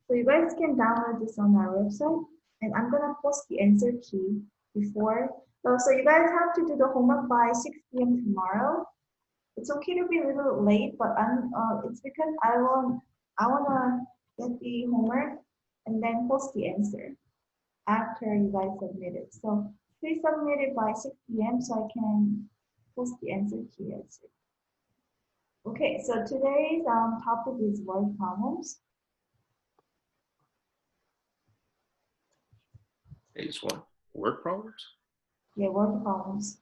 So you guys can download this on our website, and I'm gonna post the answer key before. So you guys have to do the homework by 6 p.m. tomorrow. It's okay to be a little late, but it's because I wanna get the homework and then post the answer after you guys submit it. So please submit it by 6 p.m. so I can post the answer key. Okay, so today's topic is word problems. It's what? Word problems? Yeah, word problems.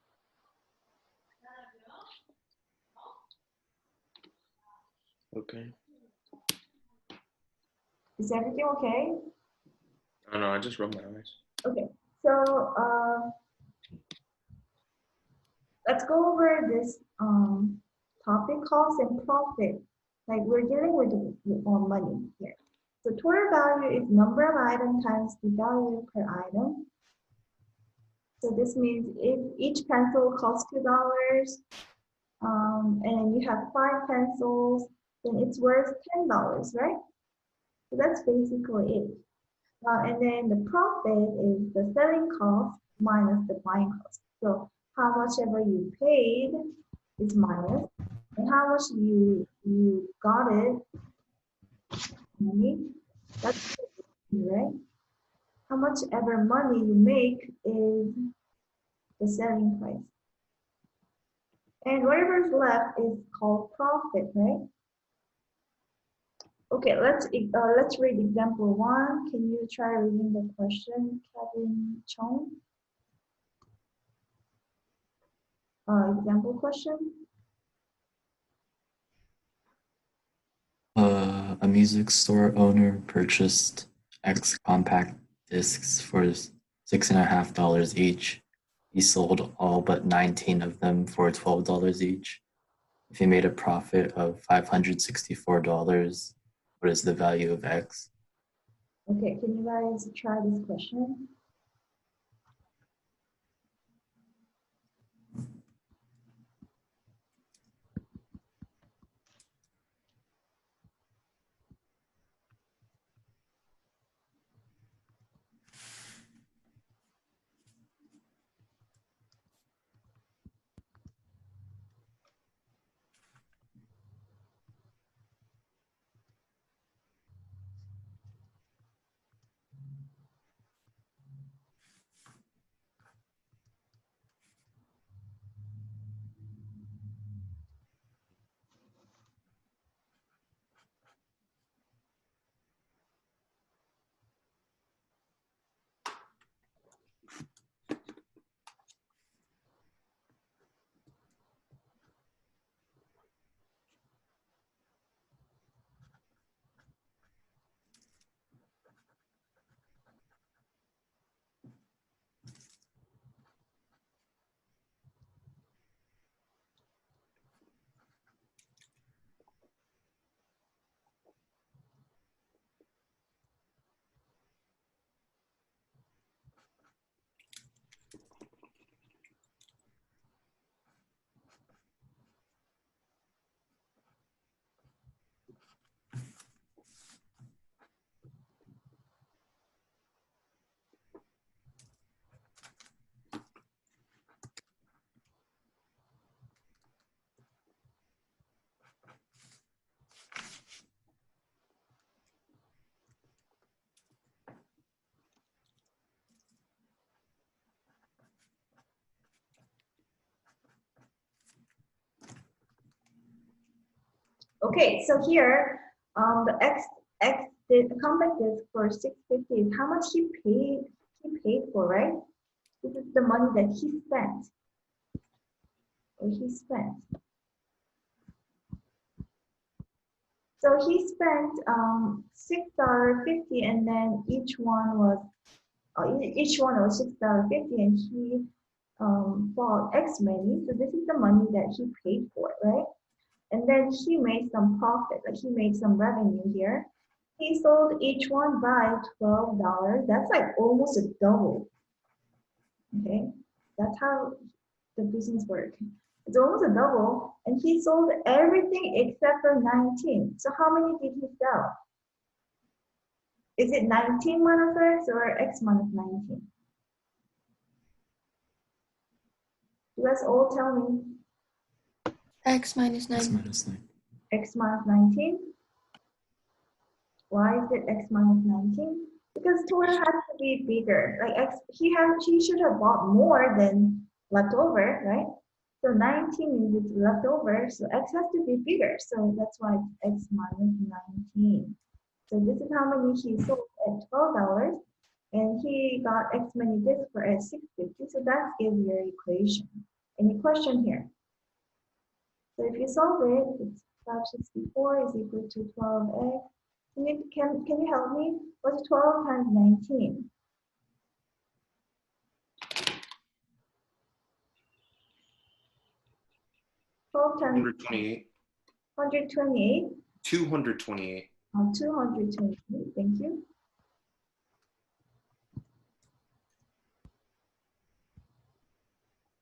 Okay. Is everything okay? I don't know, I just rubbed my eyes. Okay, so let's go over this topic, cost and profit. Like we're dealing with money here. So total value is number of items times the value per item. So this means if each pencil costs $2, and you have 5 pencils, then it's worth $10, right? So that's basically it. And then the profit is the selling cost minus the buying cost. So how much ever you paid is minus, and how much you got it, money, that's right? How much ever money you make is the selling price. And whatever's left is called profit, right? Okay, let's read example 1. Can you try reading the question, Kevin Chong? Example question. A music store owner purchased X compact discs for $6.50 each. He sold all but 19 of them for $12 each. If he made a profit of $564, what is the value of X? Okay, can you guys try this question? Okay, so here, the compact disc for 650 is how much he paid for, right? This is the money that he spent, or he spent. So he spent $6.50, and then each one was $6.50, and he bought X many. So this is the money that he paid for, right? And then he made some profit, like he made some revenue here. He sold each one by $12. That's like almost a double. Okay, that's how the business works. It's almost a double, and he sold everything except for 19. So how many did he sell? Is it 19 minus x or x minus 19? You guys all tell me. X minus X 9. minus 9. X minus 19. Why is it x minus 19? Because total has to be bigger. Like x, he should have bought more than leftover, right? So 19 means it's leftover, so x has to be bigger. So that's why it's x minus 19. So this is how many he sold at $12, and he got X many discs for at $6.50. So that is your equation. Any question here? So if you solve it, it's 564 is equal to 12x. Can you help me? What's 12 times 19? 12 times 128. 128. 228. 228. Thank you.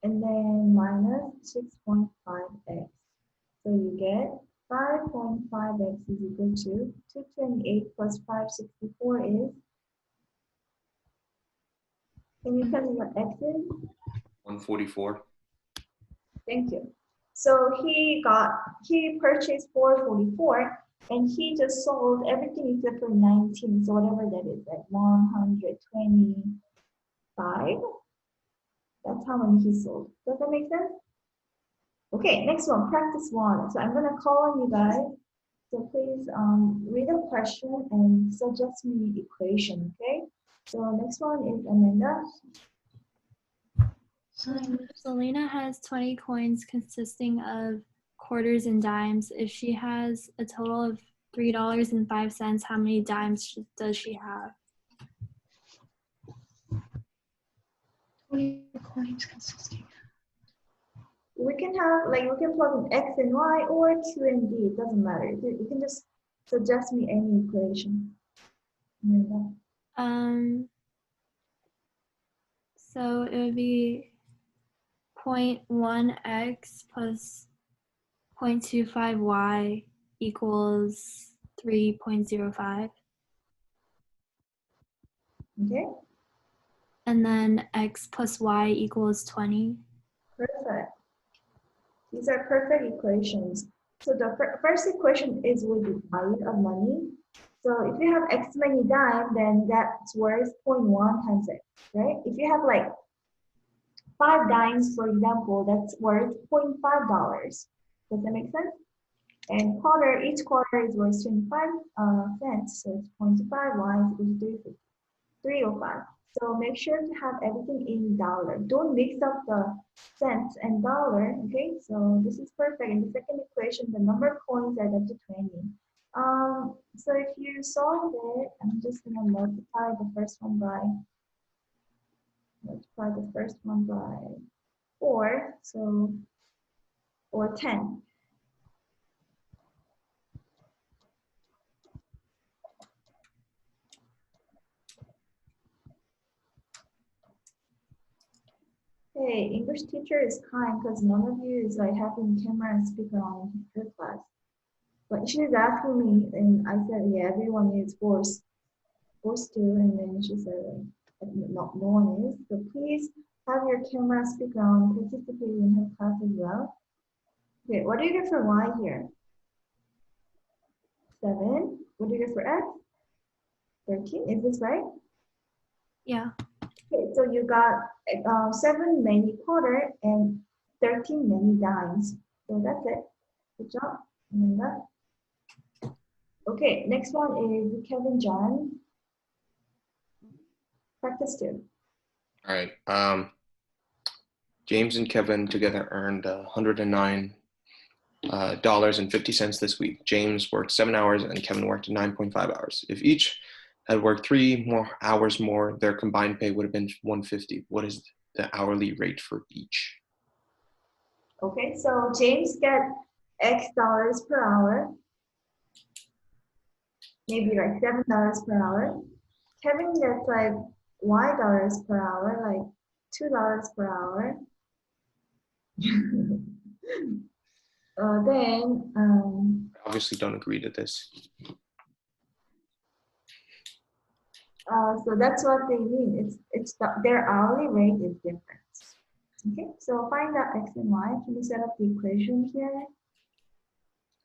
And then minus 6.5x. So you get 5.5x is equal to 228 plus 564 is, can you tell me what x is? 144. Thank you. So he purchased 444 and he just sold everything except for 19. So whatever that is, like 125. That's how many he sold. Does that make sense? Okay, next one, practice one. So I'm gonna call on you guys. So please read the question and suggest me equation, okay? So next one is Amanda. Selena has 20 coins consisting of quarters and dimes. If she has a total of $3.05, how many dimes does she have? 20 coins consisting. We can have, like, we can plug in x and y or q and d. It doesn't matter. You can just suggest me any equation. Amanda. So it would be 0.1x plus 0.25y equals 3.05. Okay, And then x plus y equals 20. perfect. These are perfect equations. So the first equation is with the value of money. So if you have x many dimes, then that's worth 0.1 times x, right? If you have like 5 dimes, for example, that's worth $0.5. Does that make sense? And quarter, each quarter is worth 25 cents, so it's 0.5 y is equal to 305. So make sure to have everything in dollar. Don't mix up the cents and dollar, okay? So this is perfect. In the second equation, the number of coins add up to 20. So if you solve it, I'm just gonna multiply the first one by 4, so, or 10. Hey, English teacher is kind because none of you is like having camera and speaker on her class. But she's asking me, and I said, yeah, everyone is forced to, and then she said, no one is. So please have your camera speaker on, participate in her class as well. Okay, what do you get for y here? 7. What do you get for x? 13. Is this right? Yeah. Okay, so you got 7 many quarter and 13 many dimes. So that's it. Good job, Amanda. Okay, next one is Kevin John. Practice 2. All right. James and Kevin together earned $109 and 50 cents this week. James worked 7 hours and Kevin worked 9.5 hours. If each had worked 3 more hours more, their combined pay would have been $150. What is the hourly rate for each? Okay, so James get X dollars per hour, maybe like $7 per hour. Kevin gets like Y dollars per hour, like $2 per hour. Then I obviously don't agree to this. So that's what they mean. Their hourly rate is different. Okay, so find out x and y. Can you set up the equation here?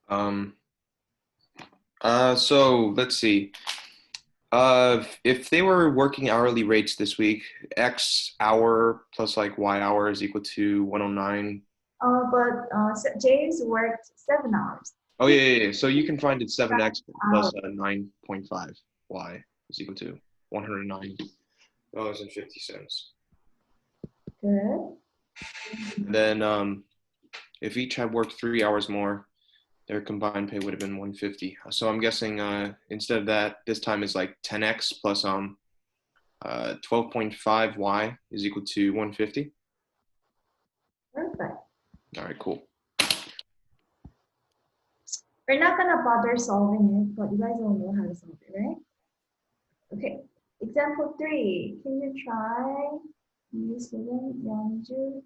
Um, so let's see. If they were working hourly rates this week, X hour plus like Y hour is equal to 109. James worked 7 hours. Oh yeah. So you can find it 7X plus Hours. 9.5 Y is equal to $109.50. Good. Then if each had worked 3 hours more, their combined pay would have been 150. So I'm guessing instead of that, this time is like 10X plus 12.5 Y is equal to 150. Perfect. All right, cool. We're not gonna bother solving it, but you guys all know how to solve it, right? Okay. Example 3. Can you try? New student Yeonju.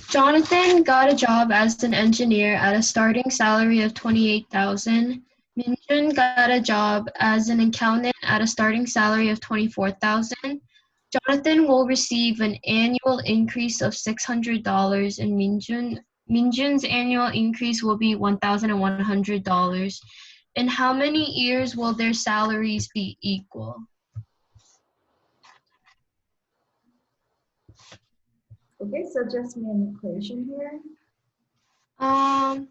Jonathan got a job as an engineer at a starting salary of $28,000. Minjun got a job as an accountant at a starting salary of $24,000. Jonathan will receive an annual increase of $600, and Minjun's annual increase will be $1,100. In how many years will their salaries be equal? Okay, so just me an equation here. I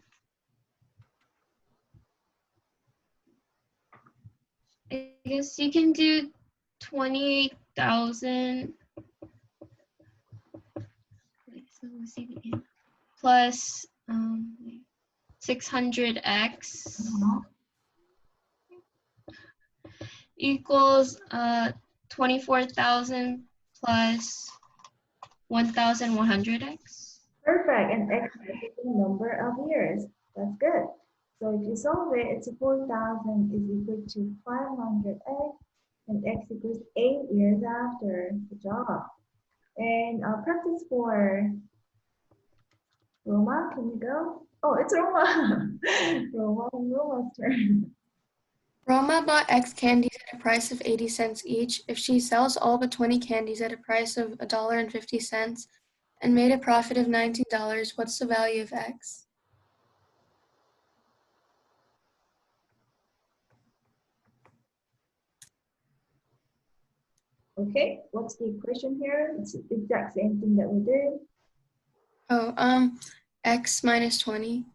guess you can do 28,000 plus 600x equals 24,000 plus 1,100x. Perfect, and x is the number of years. That's good. So if you solve it, it's 4,000 is equal to 500x, and x equals 8 years after the job. And practice for Roma, can you go? Oh, it's Roma. Roma's turn. Roma bought X candies at a price of 80 cents each. If she sells all but 20 candies at a price of $1.50 and made a profit of $19, what's the value of X? Okay, what's the equation here? It's the exact same thing that we did. Oh, X minus 20.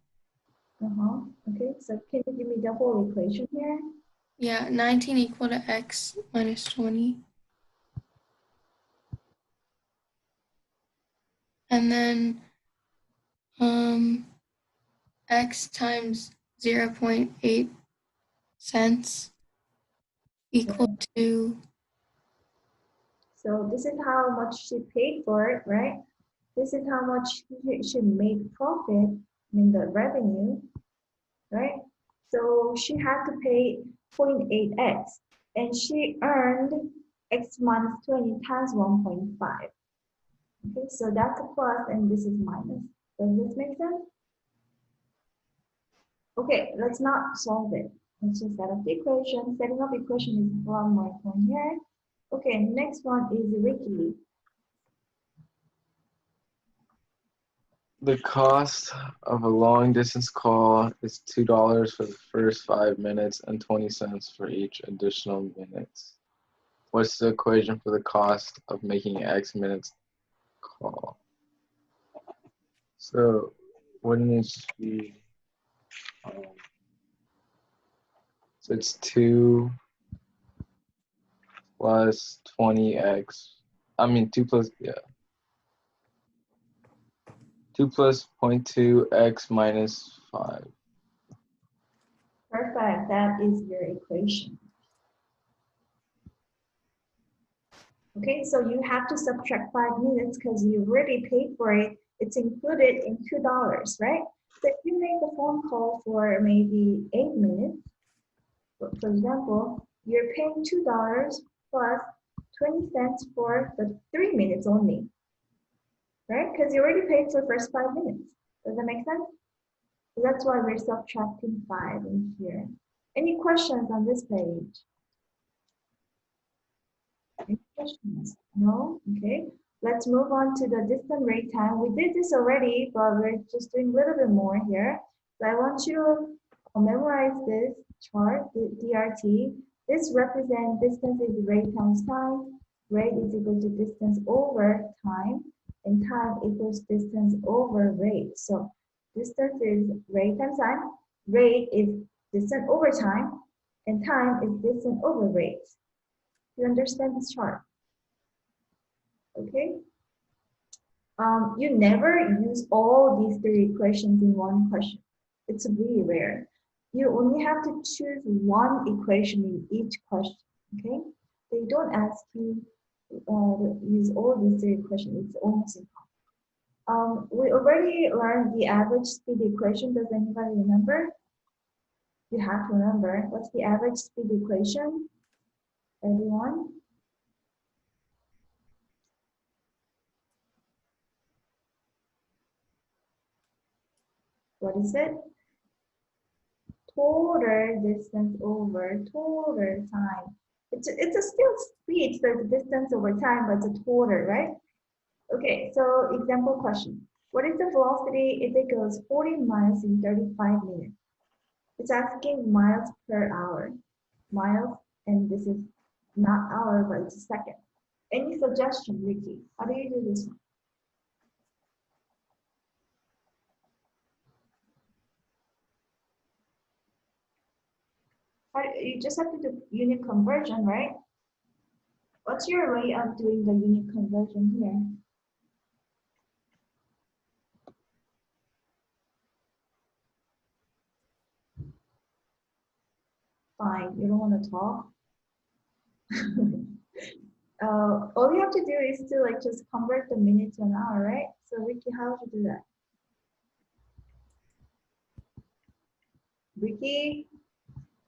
Okay, so can you give me the whole equation here? Yeah, 19 equal to X minus 20. And then X times 0.8 cents equal to, So this is how much she paid for it, right? This is how much she made profit in the revenue, right? So she had to pay 0.8x, and she earned x minus 20 times 1.5. Okay, so that's a plus and this is minus. Does this make sense? Okay, let's not solve it. Let's just set up the equation. Setting up equation is a lot more fun here. Okay, next one is Ricky. The cost of a long distance call is $2 for the first 5 minutes and 20 cents for each additional minutes. What's the equation for the cost of making X minutes call? So wouldn't it be, so it's 2 plus 20x, 2 plus, 2 plus 0.2x minus 5. Perfect, that is your equation. Okay, so you have to subtract 5 minutes because you already paid for it. It's included in $2, right? So if you make a phone call for maybe 8 minutes, for example, you're paying $2 plus 20 cents for the 3 minutes only, right? Because you already paid for the first 5 minutes. Does that make sense? So that's why we're subtracting 5 in here. Any questions on this page? Any questions? No? Okay. Let's move on to the distant rate time. We did this already, but we're just doing a little bit more here. So I want you to memorize this chart, the DRT. This represents distance is rate times time. Rate is equal to distance over time, and time equals distance over rate. So distance is rate times time. Rate is distance over time, and time is distance over rate. You understand this chart? Okay. You never use all these 3 equations in one question. It's really rare. You only have to choose one equation in each question. Okay. They don't ask you to use all these 3 equations. It's almost impossible. We already learned the average speed equation. Does anybody remember? You have to remember. What's the average speed equation? Everyone? What is it? Total distance over total time. It's a still speed, so it's distance over time, but it's a total, right? Okay, so example question. What is the velocity if it goes 40 miles in 35 minutes? It's asking miles per hour. Miles, and this is not hour, but it's a second. Any suggestion, Ricky? How do you do this one? You just have to do unit conversion, right? What's your way of doing the unit conversion here? Fine, you don't want to talk. All you have to do is to like just convert the minute to an hour, right? So Ricky, how would you do that? Ricky?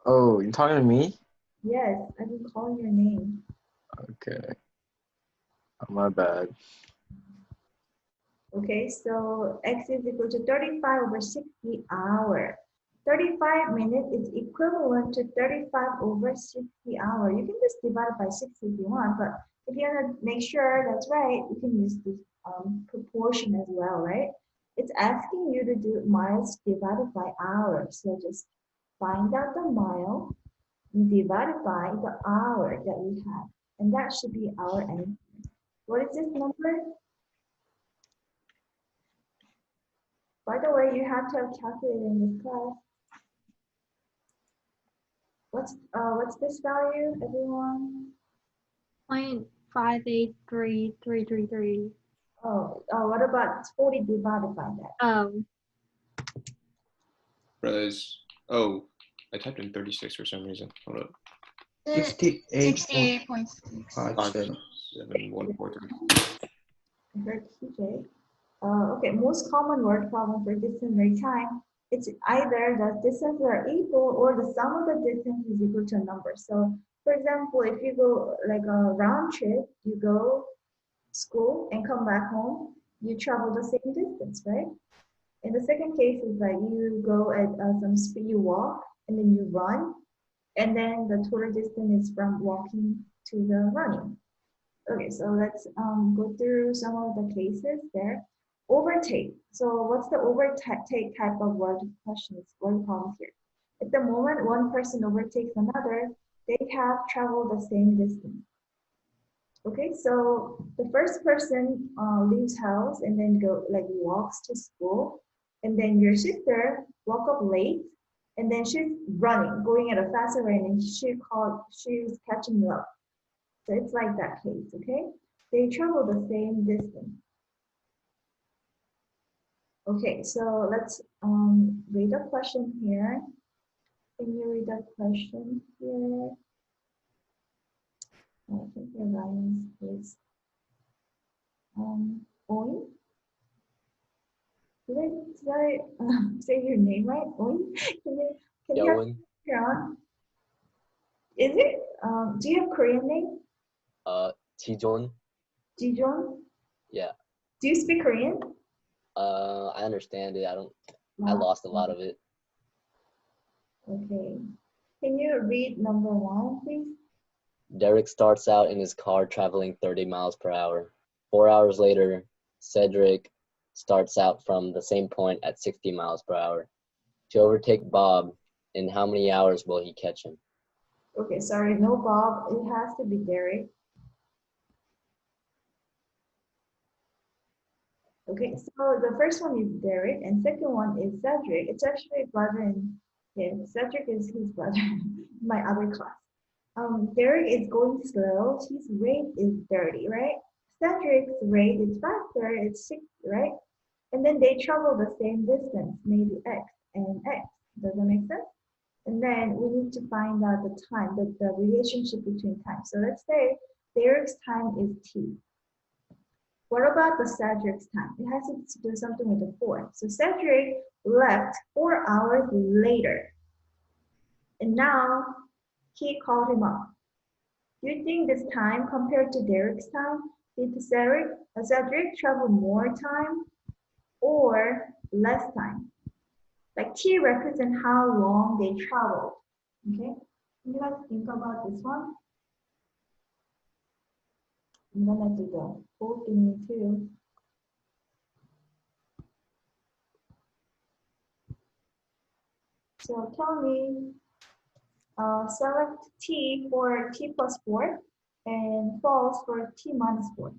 Oh, you're talking to me? Yes, I've been calling your name. Okay. Oh, my bad. Okay, so x is equal to 35 over 60 hour. 35 minutes is equivalent to 35 over 60 hour. You can just divide it by 60 if you want, but if you want to make sure that's right, you can use this proportion as well, right? It's asking you to do miles divided by hours. So just find out the mile divided by the hour that we have. And that should be our answer. What is this number? By the way, you have to have calculated in this class. What's this value, everyone? 0.583333. Oh, what about 40 divided by that? Brothers. Oh, I typed in 36 for some reason. Hold up. 68.6. 57143. I heard CJ. Okay, most common word problem for distance rate time. It's either the distances are equal or the sum of the distance is equal to a number. So, for example, if you go like a round trip, you go school and come back home, you travel the same distance, right? In the second case is like you go at some speed, you walk and then you run, and then the total distance is from walking to the running. Okay, so let's go through some of the cases there. Overtake. So what's the overtake type of word questions, word problems here? At the moment one person overtakes another, they have traveled the same distance. Okay, so the first person leaves house and then walks to school, and then your sister woke up late, and then she's running, going at a faster rate, and she's catching you up. So it's like that case, okay? They travel the same distance. Okay, so let's read a question here. Can you read a question here? I think your Ryan's is Oin. Did I say your name right? Oin? Can you have it on? Is it? Do you have Korean name? Jijon. Jijon? Yeah. Do you speak Korean? I understand it. I don't. I lost a lot of it. Okay. Can you read number 1, please? Derek starts out in his car traveling 30 miles per hour. 4 hours later, Cedric starts out from the same point at 60 miles per hour. To overtake Bob, in how many hours will he catch him? Okay, sorry, no Bob. It has to be Derek. Okay, so the first one is Derek, and second one is Cedric. It's actually brother and yeah, Cedric is his brother, my other class. Derek is going slow. His rate is 30, right? Cedric's rate is faster. It's 60, right? And then they travel the same distance, maybe x and x. Does that make sense? And then we need to find out the time, the relationship between time. So let's say Derek's time is t. What about the Cedric's time? It has to do something with the 4. So Cedric left 4 hours later. And now he called him up. Do you think this time compared to Derek's time, did Cedric travel more time or less time? Like t represents how long they traveled. Okay, you guys think about this one. I'm gonna do the whole thing too. So tell me, select t for t plus 4 and false for t minus 4.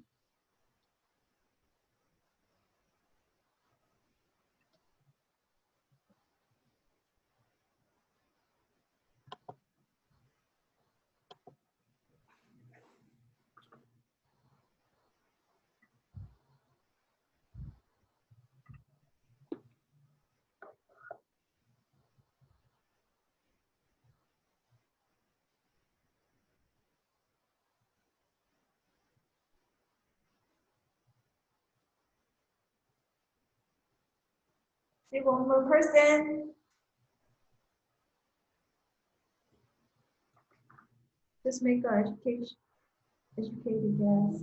See one more person. Just make an educated guess.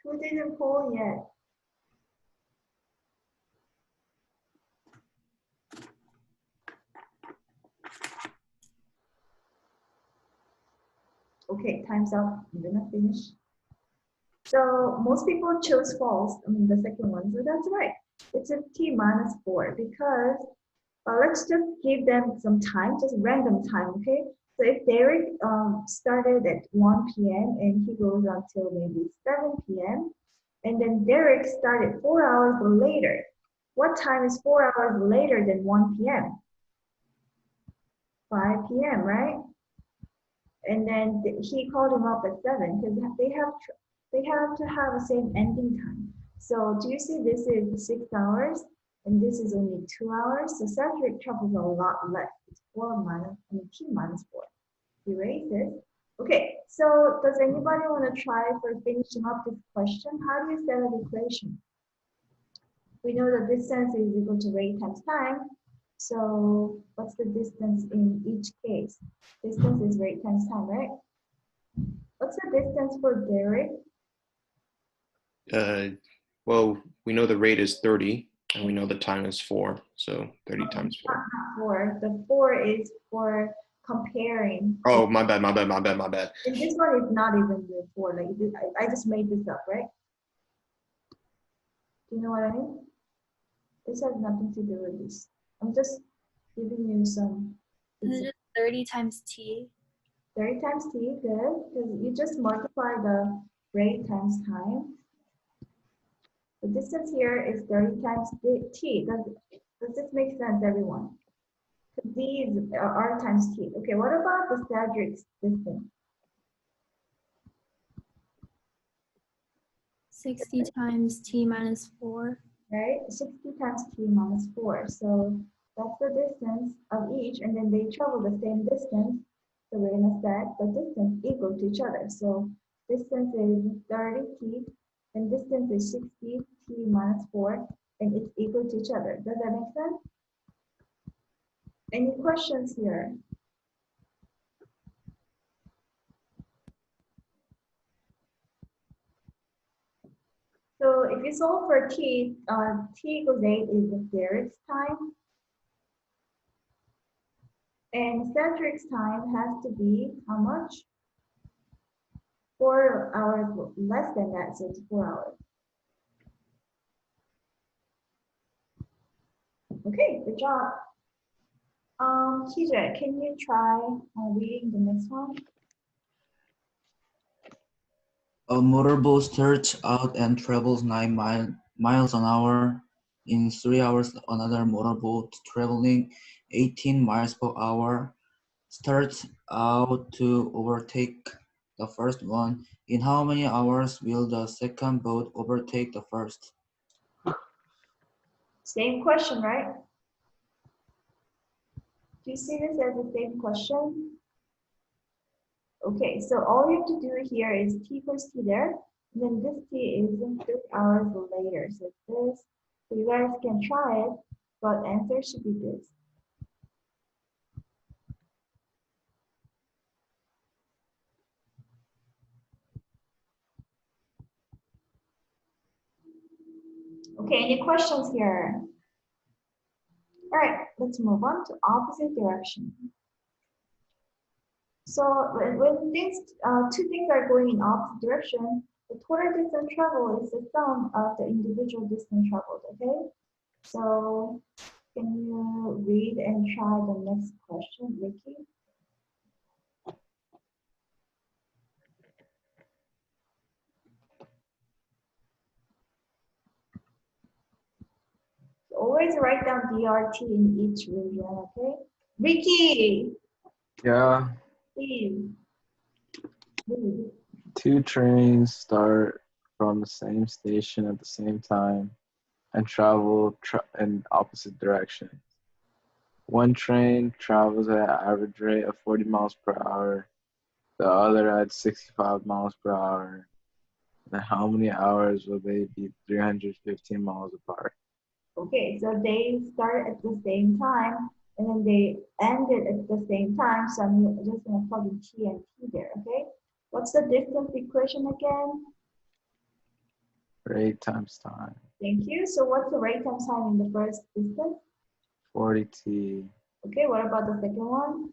Who didn't poll yet? Okay, time's up. I'm gonna finish. So most people chose false, the second one, so that's right. It's a t minus 4 because let's just give them some time, just random time, okay? So if Derek started at 1 p.m. and he goes until maybe 7 p.m. and then Derek started 4 hours later. What time is 4 hours later than 1 p.m.? 5 p.m., right? And then he called him up at 7 because they have to have the same ending time. So do you see this is 6 hours and this is only 2 hours? So Cedric travels a lot less. It's t minus 4. Erase it. Okay, so does anybody want to try for finishing up this question? How do you set an equation? We know that distance is equal to rate times time. So what's the distance in each case? Distance is rate times time, right? What's the distance for Derek? Well, we know the rate is 30 and we know the time is 4. So 30 times 4. Not 4. The 4 is for comparing. Oh, my bad. And this one is not even the 4. Like I just made this up, right? Do you know what I mean? This has nothing to do with this. I'm just giving you some. Is it just 30 times t? 30 times t, good. Because you just multiply the rate times time. The distance here is 30 times t. Does this make sense, everyone? These are r times t. Okay, what about the Cedric's distance? 60 times t minus 4. Right? 60 times t minus 4. So that's the distance of each, and then they travel the same distance. So we're gonna set the distance equal to each other. So distance is 30t, and distance is 60t minus 4, and it's equal to each other. Does that make sense? Any questions here? So if you solve for t, t equals 8 is the Derek's time. And Cedric's time has to be how much? 4 hours less than that, so it's 4 hours. Okay, good job. TJ, can you try reading the next one? A motorboat starts out and travels 9 miles an hour. In 3 hours, another motorboat traveling 18 miles per hour starts out to overtake the first one. In how many hours will the second boat overtake the first? Same question, right? Do you see this as the same question? Okay, so all you have to do here is t equals t there, and then this t is in 3 hours later. So it's this. So you guys can try it, but answer should be this. Okay, any questions here? All right, let's move on to opposite direction. So when things, two things are going in opposite direction, the total distance traveled is the sum of the individual distance traveled, okay? So can you read and try the next question, Ricky? So always write down DRT in each region, okay? Ricky, Yeah, please. Please. 2 trains start from the same station at the same time and travel in opposite directions. One train travels at an average rate of 40 miles per hour, the other at 65 miles per hour. Then how many hours will they be 315 miles apart? Okay, so they start at the same time and then they ended at the same time. So I'm just gonna plug in t and t there, okay? What's the distance equation again? Rate times time. Thank you. So what's the rate times time in the first distance? 40t, Okay, what about the second one?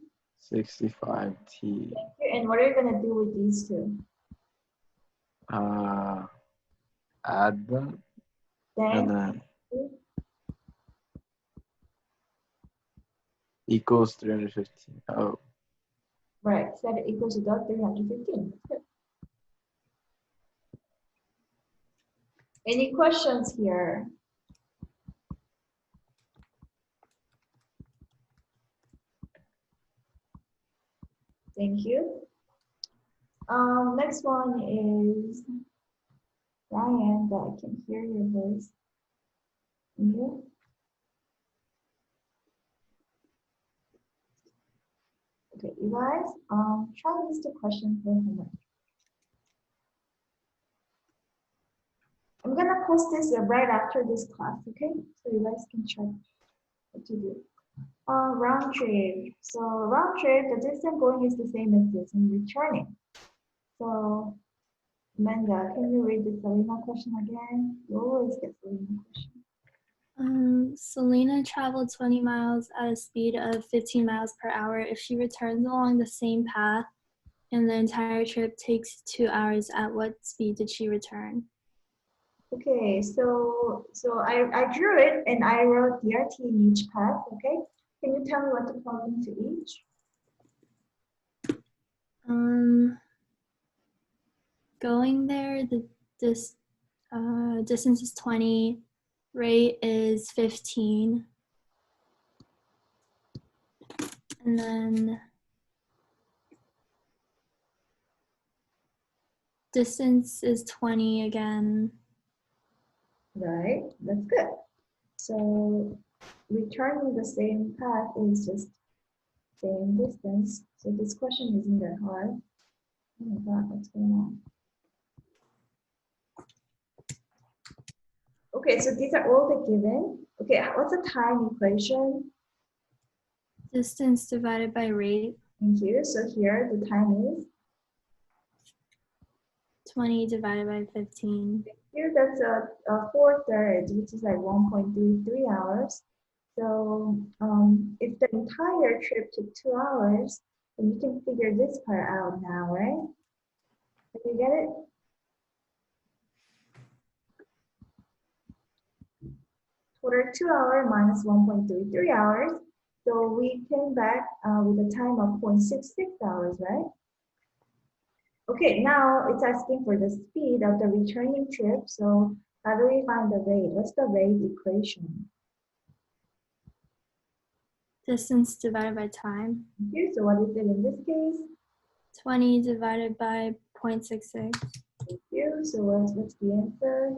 65t. Thank you. And what are you gonna do with these two? Add them and then equals 315. Oh, right, set it equals to 315. Good. Any questions here? Thank you. Next one is Ryan, but I can hear your voice. Can you? Okay, you guys, try these two questions for homework. I'm gonna post this right after this class, okay? So you guys can check what to do. Round trip. So round trip, the distance going is the same as this and returning. So Amanda, can you read the Selena question again? You always get Selena question. Selena traveled 20 miles at a speed of 15 miles per hour. If she returns along the same path and the entire trip takes 2 hours, at what speed did she return? Okay, so I drew it and I wrote DRT in each path, okay? Can you tell me what to plug into each? Going there, this distance is 20, rate is 15, and then distance is 20 again. Right, that's good. So returning the same path is just same distance. So this question isn't that hard. Oh my God, what's going on? Okay, so these are all the given. Okay, what's the time equation? Distance divided by rate. Thank you. So here the time is 20 divided by 15. Here, that's a 4/3, which is like 1.33 hours. So if the entire trip took 2 hours, then you can figure this part out now, right? Did you get it? Total 2 hours minus 1.33 hours. So we came back with a time of 0.66 hours, right? Okay, now it's asking for the speed of the returning trip. So how do we find the rate? What's the rate equation? Distance divided by time. Here, so what is it in this case? 20 divided by 0.66. Thank you. So what's the answer?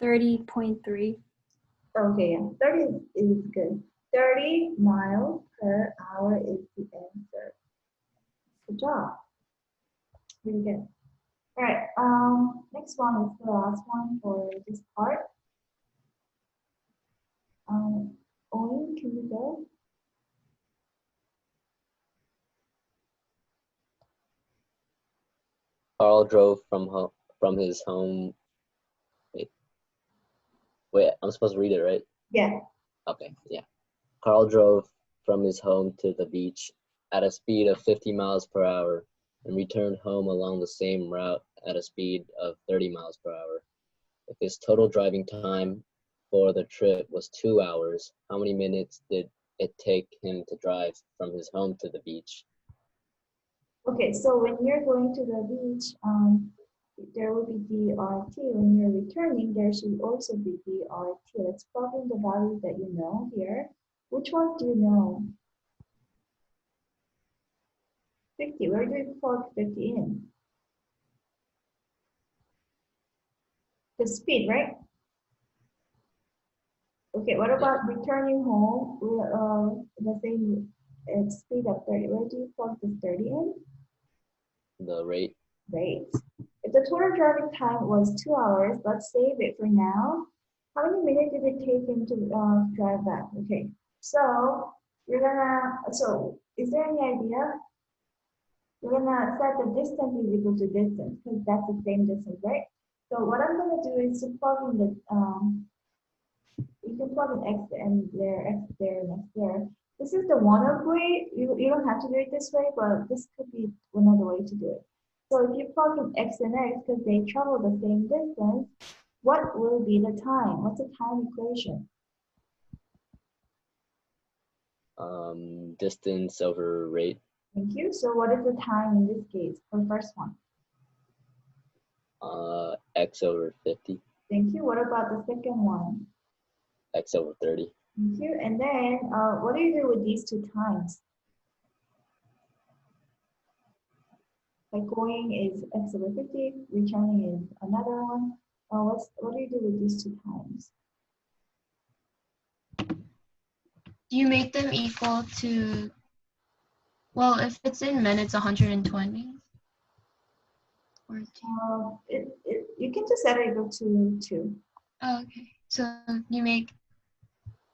30.3. Okay, yeah, 30 is good. 30 miles per hour is the answer. Good job. Really good. All right, next one is the last one for this part. Owen, can you go? Carl drove from his home. Wait, I'm supposed to read it, right? Yeah. Okay, yeah. Carl drove from his home to the beach at a speed of 50 miles per hour and returned home along the same route at a speed of 30 miles per hour. If his total driving time for the trip was 2 hours, how many minutes did it take him to drive from his home to the beach? Okay, so when you're going to the beach, there will be DRT. When you're returning, there should also be DRT. Let's plug in the values that you know here. Which ones do you know? 50, where do you plug 50 in? The speed, right? Okay, what about returning home with the same speed of 30? Where do you plug this 30 in? The rate. Rate. If the total driving time was 2 hours, let's save it for now. How many minutes did it take him to drive back? Okay, so is there any idea? We're gonna set the distance is equal to distance because that's the same distance, right? So what I'm gonna do is to plug in the, you can plug in X and there, X there, and X there. This is the one-off way. You don't have to do it this way, but this could be another way to do it. So if you plug in X and X because they travel the same distance, what will be the time? What's the time equation? Distance over rate. Thank you. So what is the time in this case for the first one? X over 50. Thank you. What about the second one? X over 30. Thank you. And then what do you do with these two times? Like going is X over 50, returning is another one. What do you do with these two times? You make them equal to, well, if it's in minutes, 120. Or You can just set it equal to 2. oh, okay, so you make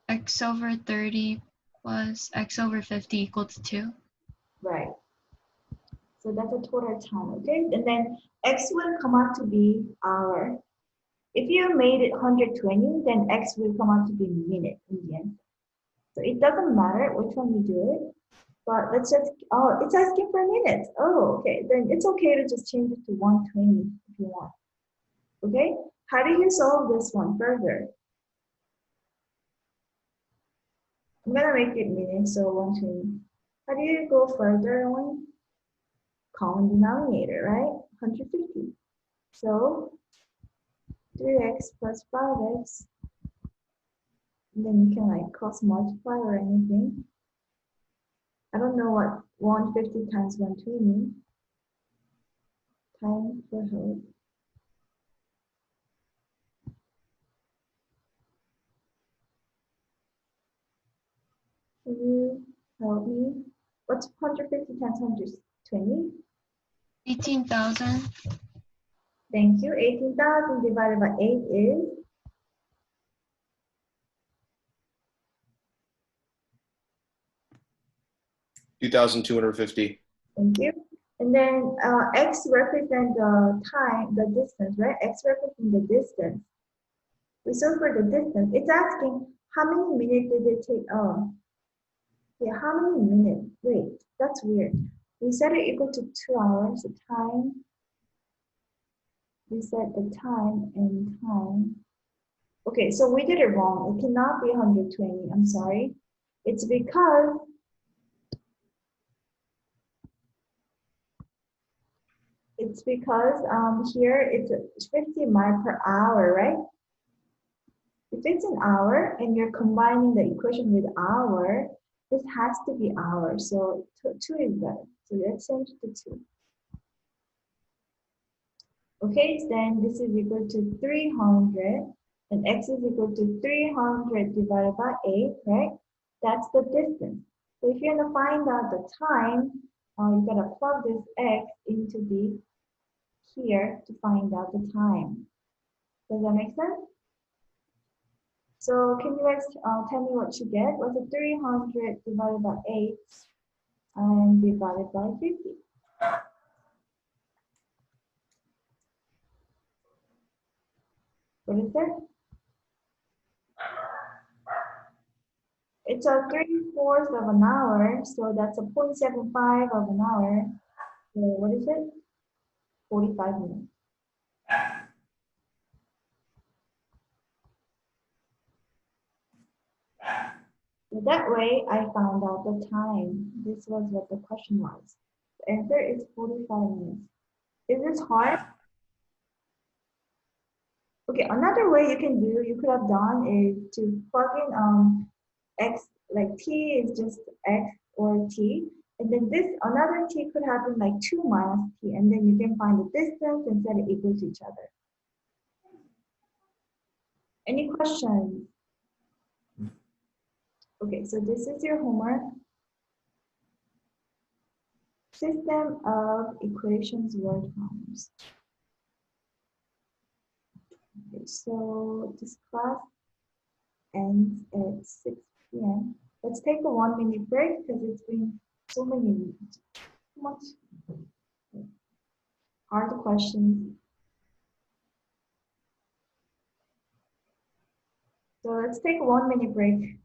X over 30 plus X over 50 equal to 2. Right. So that's a total time, okay? And then X will come out to be hour. If you made it 120, then X will come out to be minute in the end. So it doesn't matter which one you do it, but let's just, oh, it's asking for minutes. Oh, okay, then it's okay to just change it to 120 if you want. Okay, how do you solve this one further? I'm gonna make it minutes, so 120. How do you go further on? Common denominator, right? 150. So 3x plus 5x. And then you can like cross multiply or anything. I don't know what 150 times 120. Time for help. Can you help me? What's 150 times 120? 18,000. Thank you. 18,000 divided by 8 is? $2,250. Thank you. And then x represent the time, the distance, right? X represent the distance. We solve for the distance. It's asking how many minutes did it take? Yeah, how many minutes? Wait, that's weird. We set it equal to 2 hours, the time. We set the time and time. Okay, so we did it wrong. It cannot be 120. I'm sorry. It's because here it's 50 miles per hour, right? If it's an hour and you're combining the equation with hour, this has to be hour. So 2 is better. So let's change it to 2. Okay, then this is equal to 300 and x is equal to 300 divided by 8, right? That's the distance. So if you're going to find out the time, you got to plug this x into the here to find out the time. Does that make sense? So can you guys tell me what you get? What's it 300 divided by 8 and divided by 50? What is it? It's a 3/4 of an hour, so that's a 0.75 of an hour. So what is it? 45 minutes. So that way, I found out the time. This was what the question was. The answer is 45 minutes. Is this hard? Okay, another way you can do, you could have done is to plug in x, like t is just x or t, and then this another t could have been like 2 minus t, and then you can find the distance and set it equal to each other. Any questions? Okay, so this is your homework. System of equations word problems. Okay, so this class ends at 6 p.m. Let's take a 1-minute break because it's been so many minutes. Too much hard questions. So let's take a 1-minute break.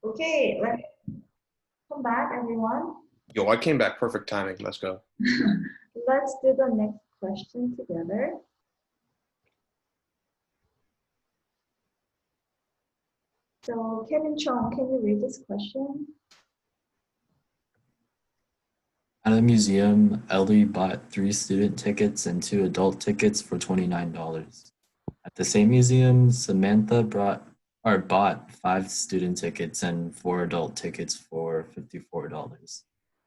Okay, let's come back, everyone. Yo, I came back perfect timing. Let's go. Let's do the next question together. So Kevin Chong, can you read this question? At a museum, Ellie bought 3 student tickets and 2 adult tickets for $29. At the same museum, Samantha bought 5 student tickets and 4 adult tickets for $54.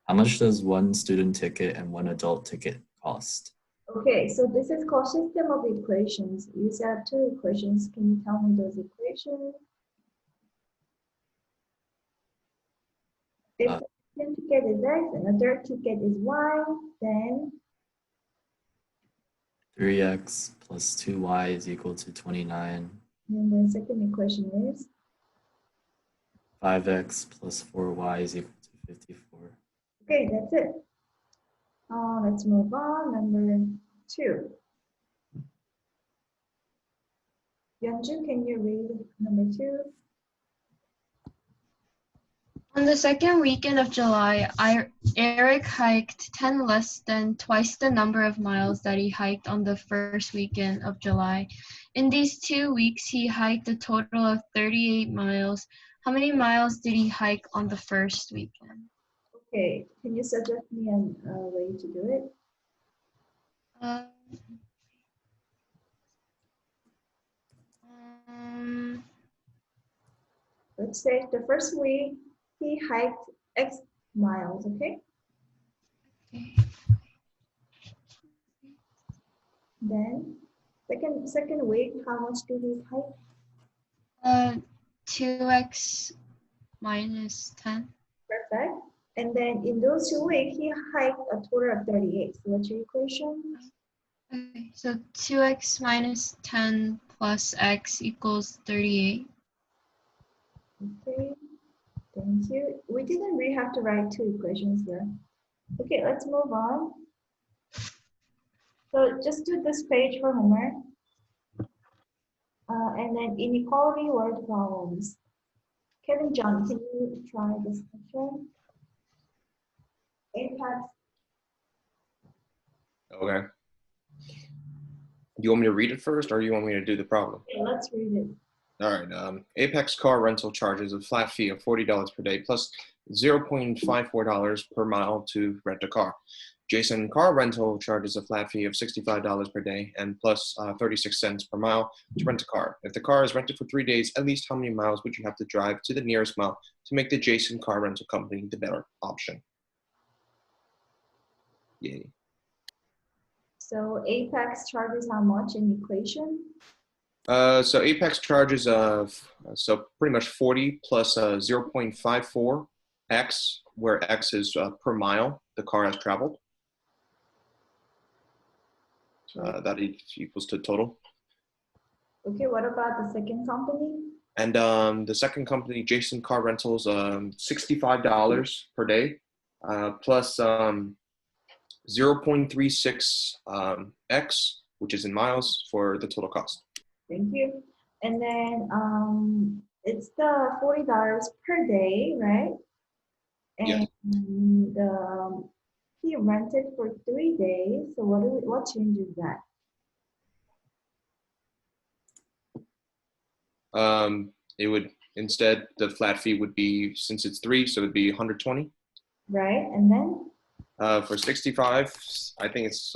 How much does 1 student ticket and 1 adult ticket cost? Okay, so this is called system of equations. You have 2 equations. Can you tell me those equations? If the student ticket is x and adult ticket is y, then 3x plus 2y is equal to 29. and the second equation is 5x plus 4y is equal to 54. okay, that's it. Let's move on. Number 2. Yeonju, can you read number 2? On the second weekend of July, Eric hiked 10 less than twice the number of miles that he hiked on the first weekend of July. In these 2 weeks, he hiked a total of 38 miles. How many miles did he hike on the first weekend? Okay, can you suggest me a way to do it? Let's say the first week he hiked X miles, okay? Then second week, how much did he hike? 2x minus 10. Perfect. And then in those 2 weeks, he hiked a total of 38. So what's your equation? Okay, so 2x minus 10 plus x equals 38. Okay, thank you. We didn't really have to write 2 equations here. Okay, let's move on. So just do this page for homework. And then inequality word problems. Kevin John, can you try this question? Apex. Okay. Do you want me to read it first, or do you want me to do the problem? Okay, let's read it. All right. Apex car rental charges a flat fee of $40 per day plus $0.54 per mile to rent a car. Jason car rental charges a flat fee of $65 per day and plus 36 cents per mile to rent a car. If the car is rented for 3 days, at least how many miles would you have to drive to the nearest mile to make the Jason car rental company the better option? Yay. So Apex charges how much in equation? So Apex charges so pretty much 40 plus 0.54 x, where x is per mile the car has traveled. That equals to total. Okay, what about the second company? And the second company, Jason Car Rentals, $65 per day, plus 0.36 x, which is in miles, for the total cost. Thank you. And then it's the $40 per day, right? And Yes. He rented for 3 days. So what changes that? It would instead, the flat fee would be, since it's 3, so it would be 120. Right, and then? For 65, I think it's.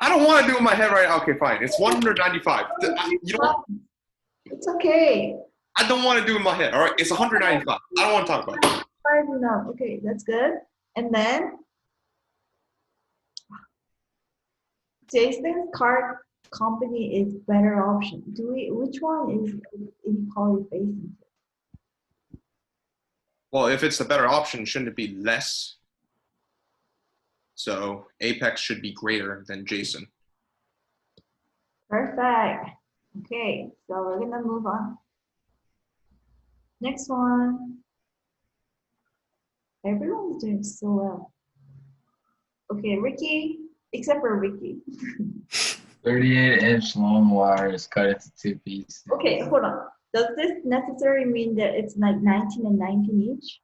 I don't want to do it in my head right now. Okay, fine. It's 195. You know, it's okay. I don't want to do it in my head. All right, it's 195. I don't want to talk about it. Fine enough. Okay, that's good. And then Jason's car company is better option. Which one is inequality facing? Well, if it's the better option, shouldn't it be less? So Apex should be greater than Jason. Perfect. Okay, so we're gonna move on. Next one. Everyone's doing so well. Okay, Ricky, except for Ricky. 38-inch long wire is cut into 2 pieces. Okay, hold on. Does this necessarily mean that it's like 19 and 19 each?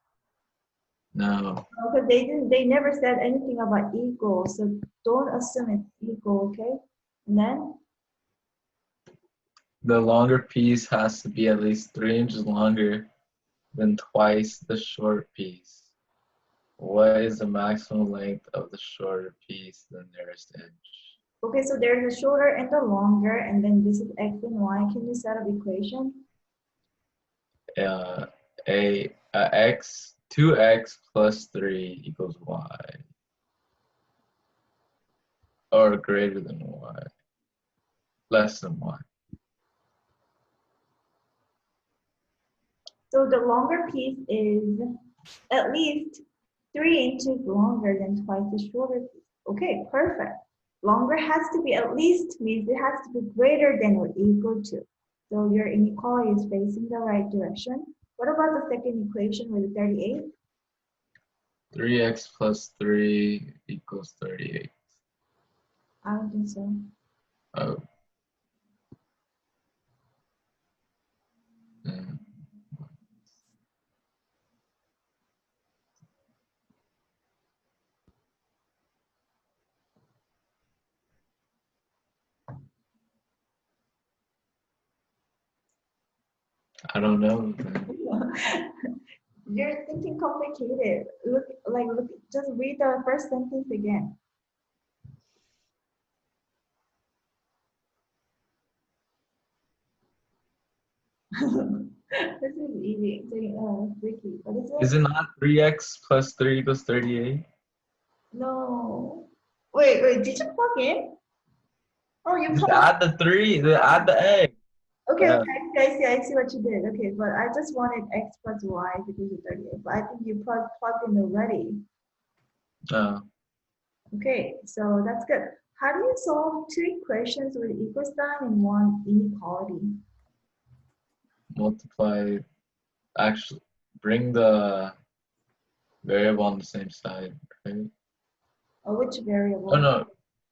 No. Because they never said anything about equal, so don't assume it's equal, okay? And then? The longer piece has to be at least 3 inches longer than twice the short piece. What is the maximum length of the shorter piece to the nearest inch? Okay, so there's a shorter and the longer, and then this is x and y. Can you set up equation? X 2x plus 3 equals y, or greater than y, less than y. So the longer piece is at least 3 inches longer than twice the shorter piece. Okay, perfect. Longer has to be at least, means it has to be greater than or equal to. So your inequality is facing the right direction. What about the second equation with the 38? 3x plus 3 equals 38. I don't think so. Oh. Yeah. I don't know. You're thinking complicated. Look, just read the first sentence again. This is easy, tricky. What is Is it? it not 3x plus 3 equals 38? No. Wait, did you plug in? Oh, you Just plugged. add the 3, add the egg. Okay, Yeah. I see what you did. Okay, but I just wanted x plus y to equal to 38. But I think you plugged in already. No. Okay, so that's good. How do you solve two equations with equal sign and one inequality? Multiply. Actually, bring the variable on the same side, right? Or which variable? Oh no,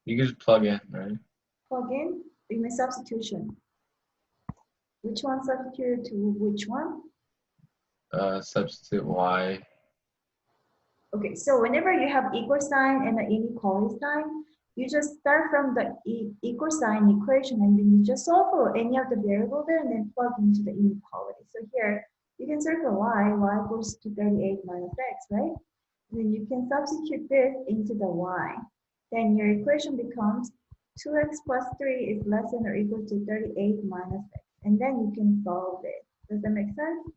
you can just plug in, right? Plug in, you mean substitution. Which one substituted to which one? Substitute y. Okay, so whenever you have equal sign and an inequality sign, you just start from the equal sign equation and then you just solve for any of the variable there and then plug into the inequality. So here, you can circle y equals to 38 minus x, right? Then you can substitute this into the y. Then your equation becomes 2x plus 3 is less than or equal to 38 minus x. And then you can solve it. Does that make sense?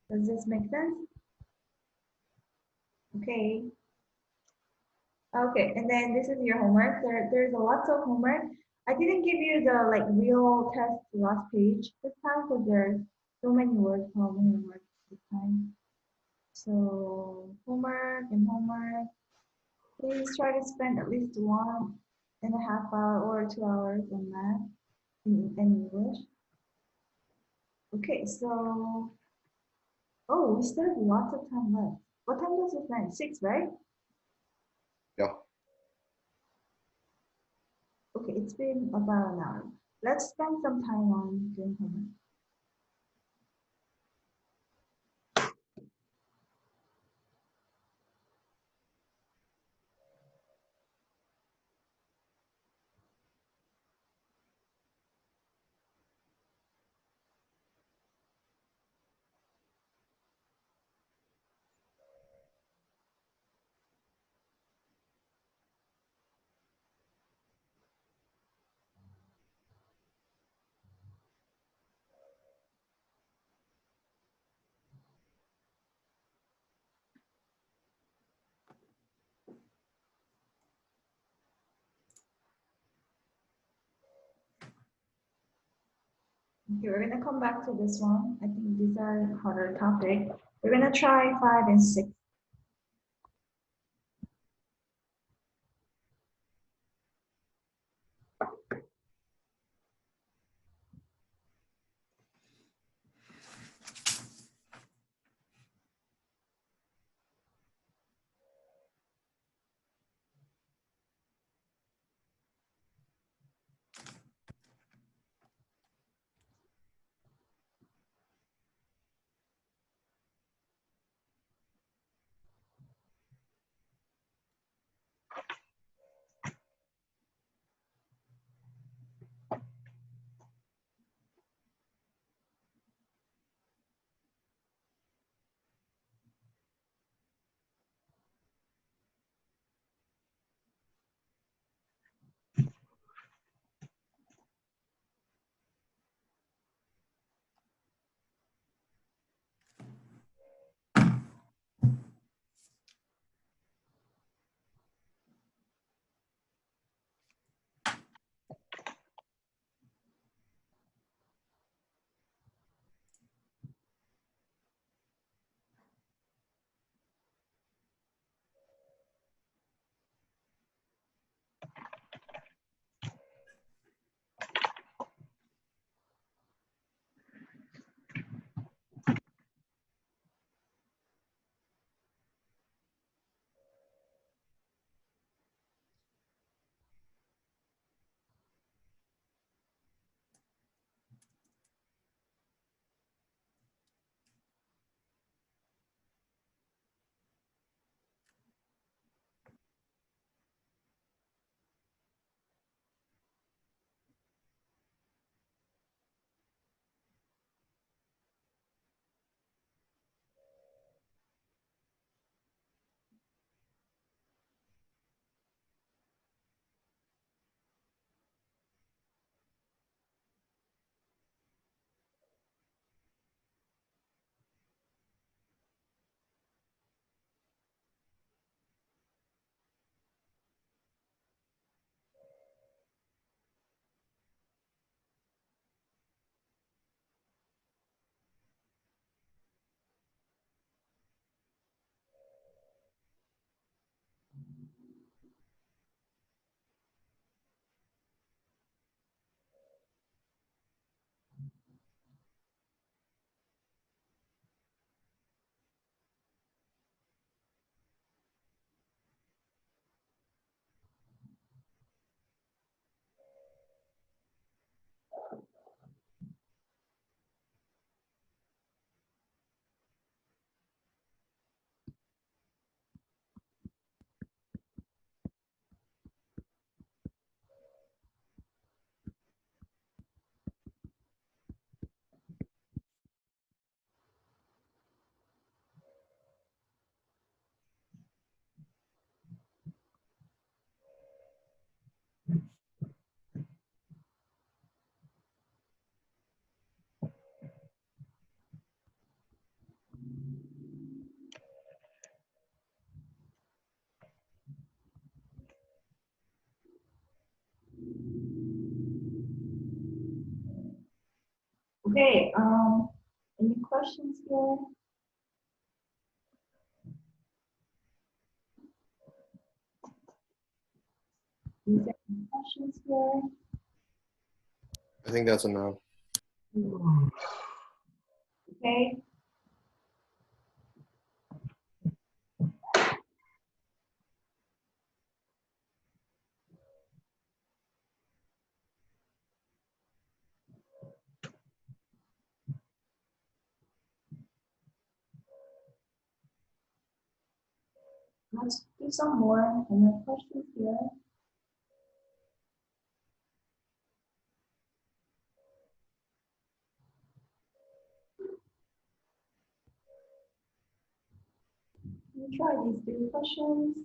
Does this make sense? Okay. Okay, and then this is your homework. There's a lot of homework. I didn't give you the like real test last page this time because there's so many words, so many homework this time. So homework and homework. Please try to spend at least 1.5 hours or 2 hours on math in English. Okay, so we still have lots of time left. What time does it end? 6, right? Yeah. Okay, it's been about an hour. Let's spend some time on doing homework. Okay, we're gonna come back to this one. I think these are harder topic. We're gonna try 5 and 6. Okay, any questions here? Is there any questions here? I think that's a no. Okay. Let's do some more. Any questions here? Let me try these 3 questions.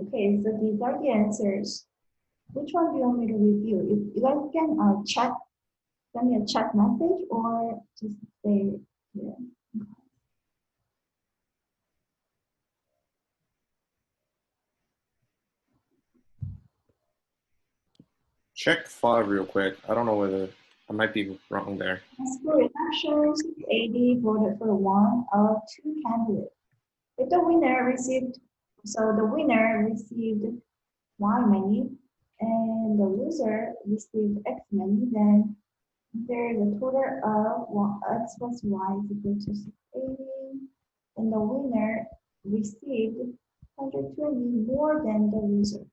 Okay, so these are the answers. Which one do you want me to review? You guys can send me a chat message or just stay here. Check 5 real quick. I don't know whether I might be wrong there. As for election, 680 voted for one of two candidates. If the winner received Y many and the loser received X many, then there is a total of X plus Y is equal to 680, and the winner received 120 more than the loser.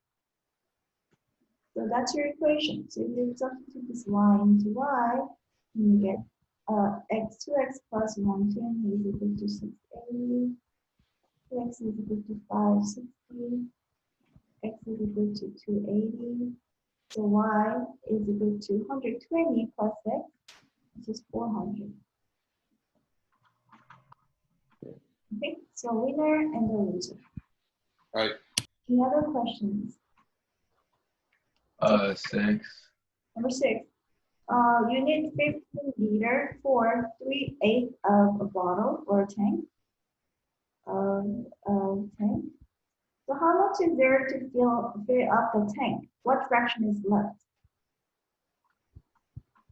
So that's your equation. So if you substitute this Y into Y, you get x 2x plus 120 is equal to 680, 2x is equal to 560, x is equal to 280. So y is equal to 120 plus x, which is 400. Okay, so winner and the loser. All right. Any other questions? 6. Number 6. You need 15 liter for 3/8 of a bottle or a tank. Tank. So how much is there to fill up the tank? What fraction is left?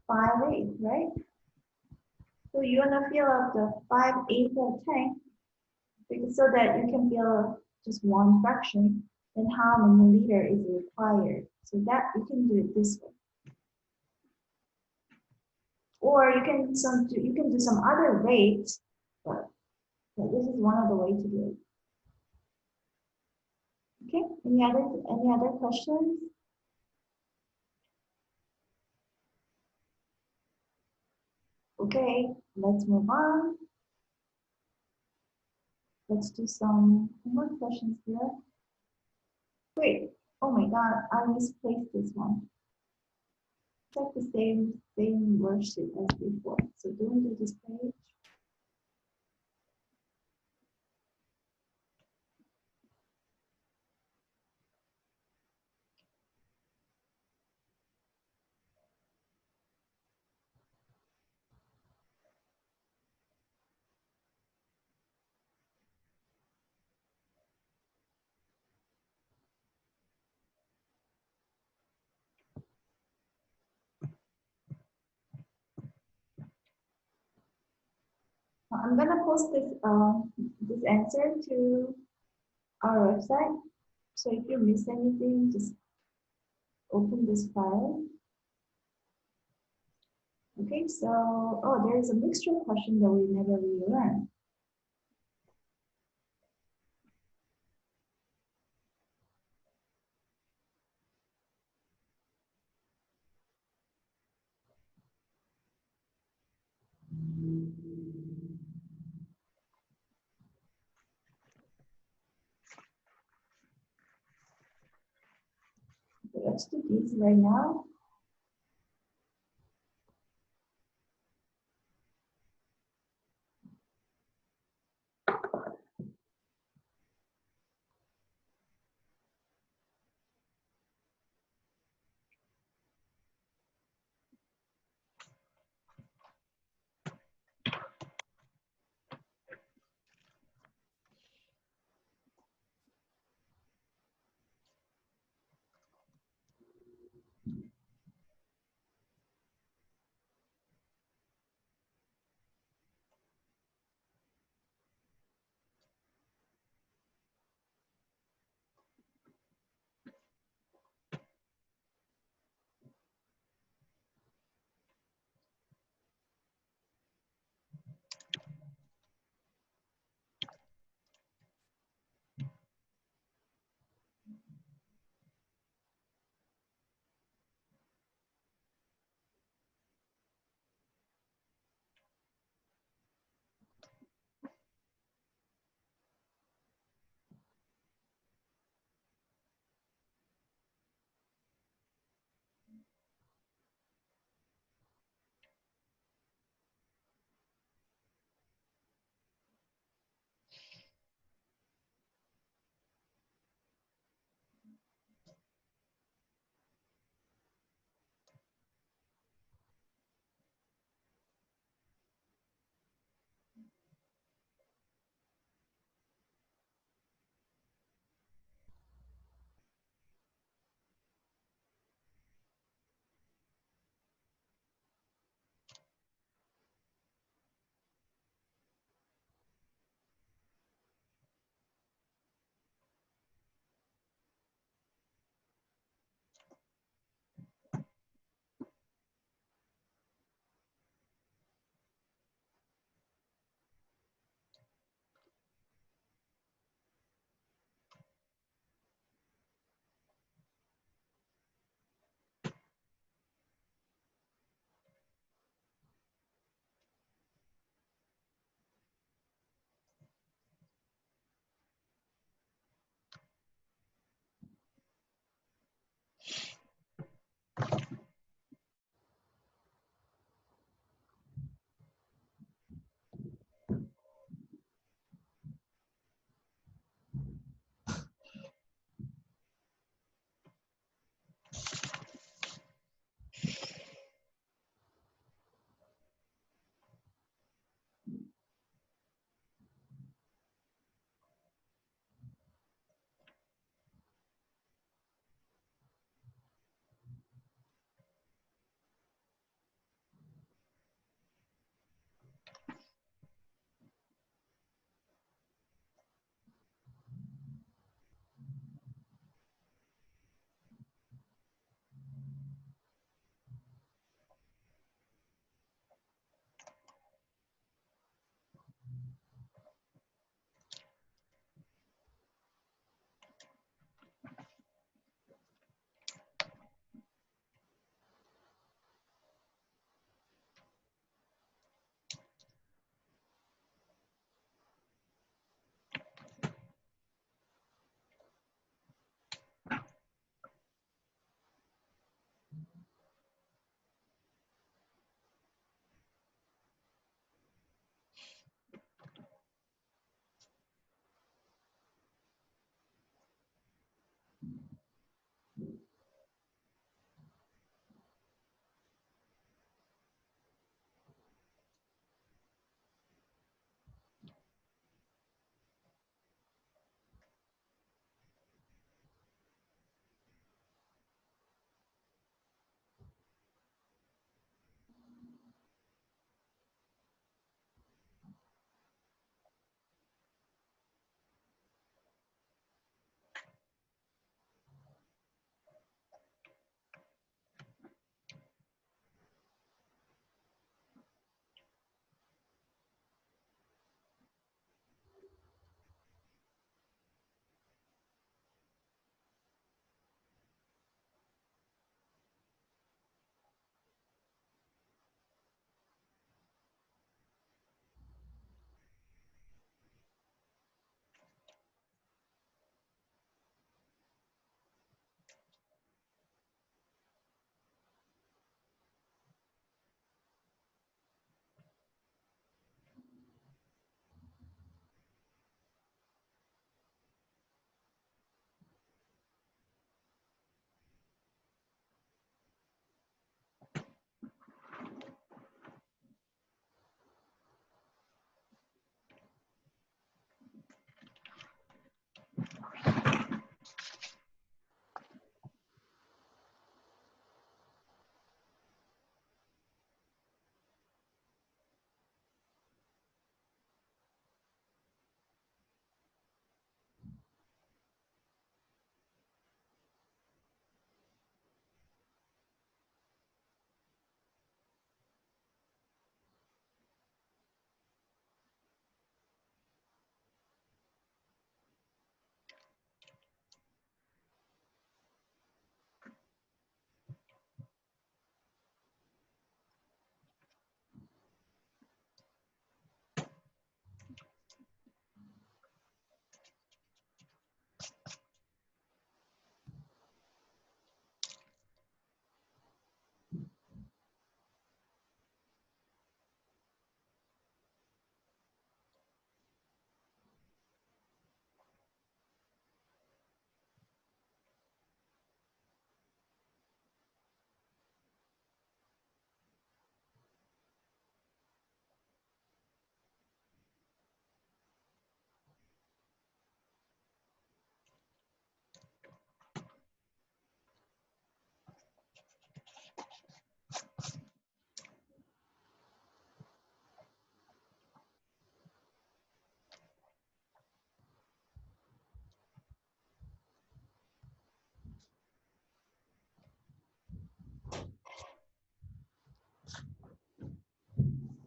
5/8, right? So you want to fill up the 5/8 of tank so that you can fill just one fraction. Then how many liter is required? So that you can do it this way. Or you can do some other rate, but this is one of the ways to do it. Okay, any other questions? Okay, let's move on. Let's do some more questions here. Wait, oh my God, I misplaced this one. It's like the same worksheet as before. So don't do this page. I'm gonna post this answer to our website. So if you miss anything, just open this file. Okay, so there is a mixture question that we never really learned. Okay, let's do these right now.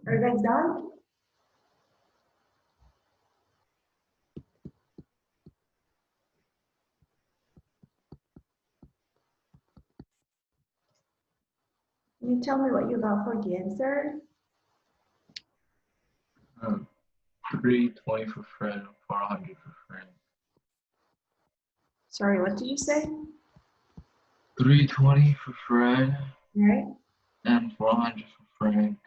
Are you guys done? Can you tell me what you got for the answer? 320 for Fred, 400 for Frank. Sorry, what did you say? 320 for Fred Right? and 400 for Frank.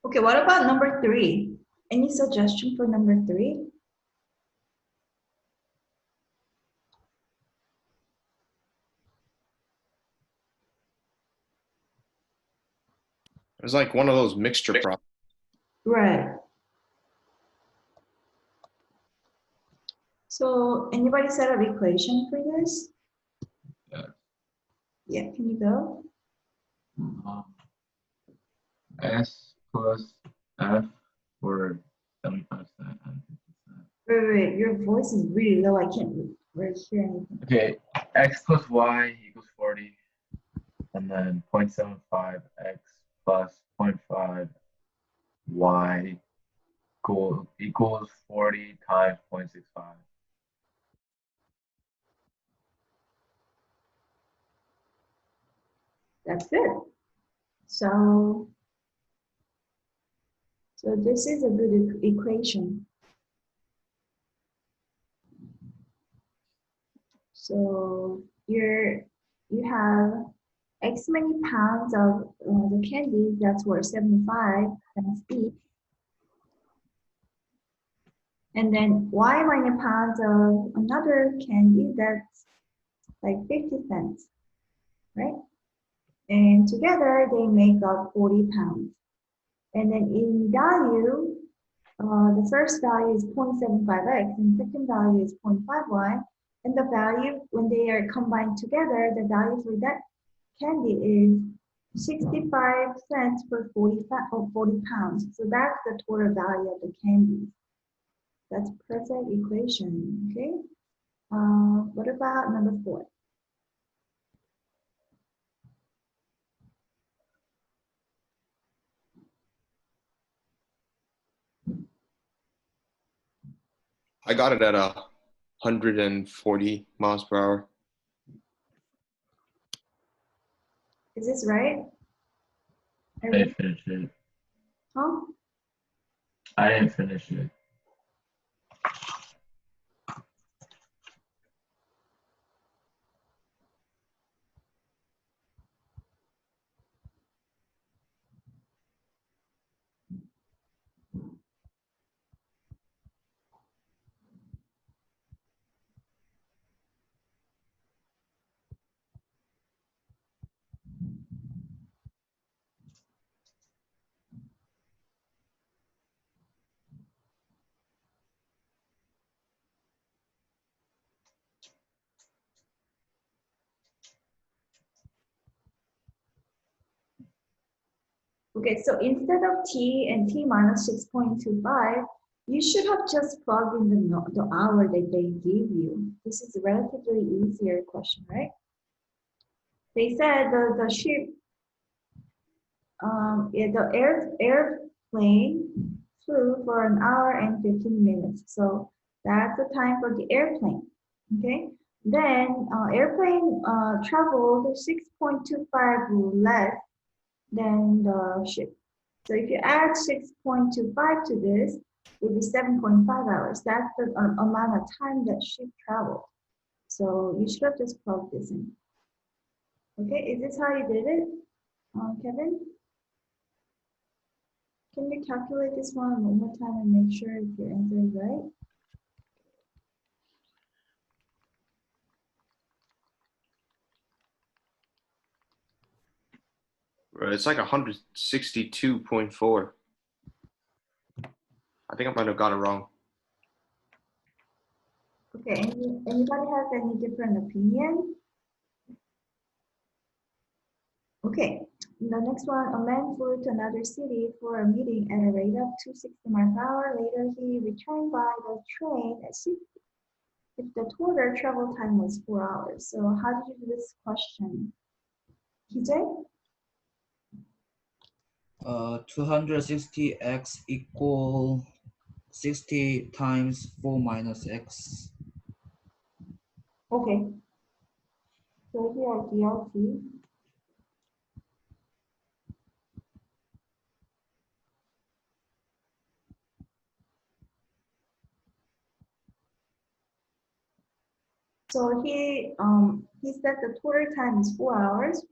Okay, what about number 3? Any suggestion for number 3? It was like one of those mixture problems. Right. So anybody set up equation for this? Yeah. Yeah, can you go? S plus F for 75 cents and 50 cents. Wait, your voice is really low. I can't really hear anything. Okay, X plus Y equals 40. And then 0.75 X plus 0.5 Y equals 40 times 0.65. That's good. So this is a good equation. So you have X many pounds of the candy that's worth 75 cents each. And then Y minus pounds of another candy that's like 50 cents, right? And together they make up 40 pounds. And then in value, the first value is 0.75x and second value is 0.5y. And the value, when they are combined together, the value for that candy is 65 cents per 40 pounds. So that's the total value of the candy. That's perfect equation, okay? What about number 4? I got it at 140 miles per hour. Is this right? I didn't finish it. Huh? I didn't finish it. Okay, so instead of t and t minus 6.25, you should have just plugged in the hour that they give you. This is a relatively easier question, right? They said the ship, the airplane flew for an hour and 15 minutes. So that's the time for the airplane, okay? Then airplane traveled 6.25 less than the ship. So if you add 6.25 to this, it will be 7.5 hours. That's the amount of time that ship traveled. So you should have just plugged this in. Okay, is this how you did it, Kevin? Can you calculate this one more time and make sure if your answer is right? Right, it's like 162.4. I think I might have got it wrong. Okay, anybody has any different opinion? Okay, the next one, a man flew to another city for a meeting at a rate of 260 miles per hour. Later, he returned by the train at 60. If the total travel time was 4 hours. So how did you do this question? KJ? 260x equal 60 times 4 minus x. Okay. So here DLT. So he said the total time is 4 hours.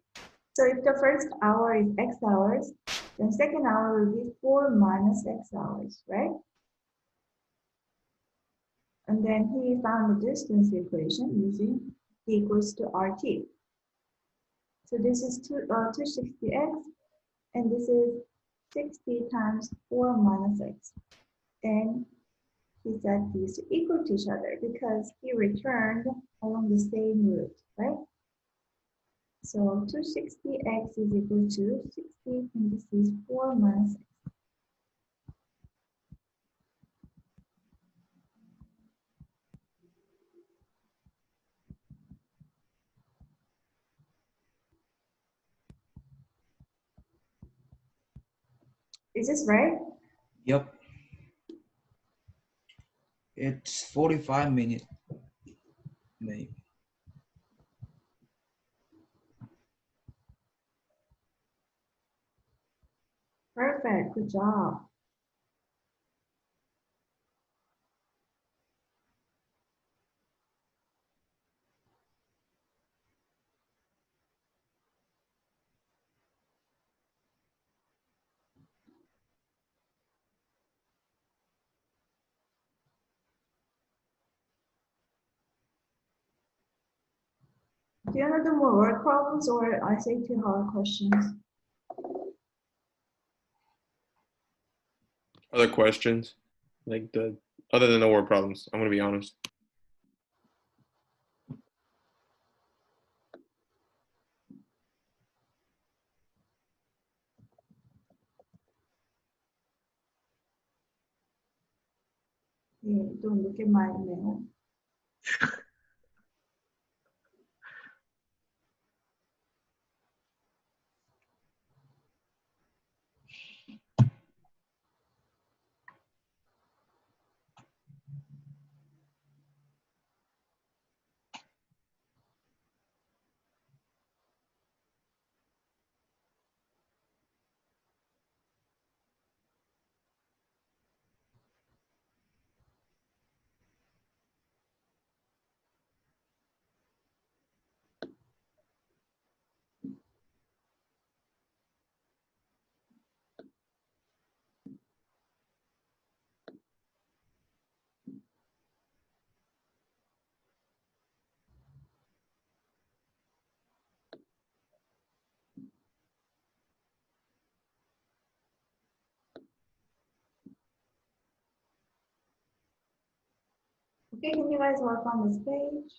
So if the first hour is x hours, then second hour will be 4 minus x hours, right? And then he found the distance equation using t equals to RT. So this is 260x, and this is 60 times 4 minus x. And he said these are equal to each other because he returned along the same route, right? So 260x is equal to 60, and this is 4 minus x. Is this right? Yep. It's 45 minutes, maybe. Perfect. Good job. Do you want to do more word problems or I say two hard questions? Other questions? Like the other than the word problems. I'm gonna be honest. Yeah, don't look at my mail. Okay, can you guys work on this page?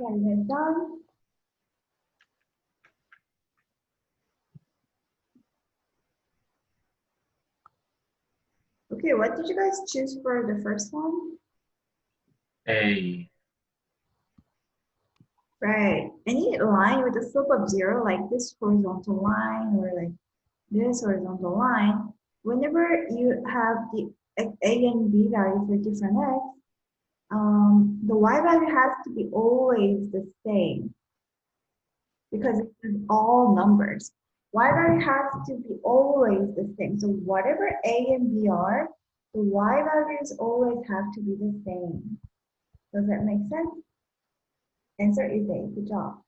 Yeah, you guys done? Okay, what did you guys choose for the first one? A. Right. Any line with a slope of 0, like this horizontal line or like this horizontal line, whenever you have the a and b value for different x, the y value has to be always the same because it's all numbers. Y value has to be always the same. So whatever a and b are, the y values always have to be the same. Does that make sense? Answer is A. Good job.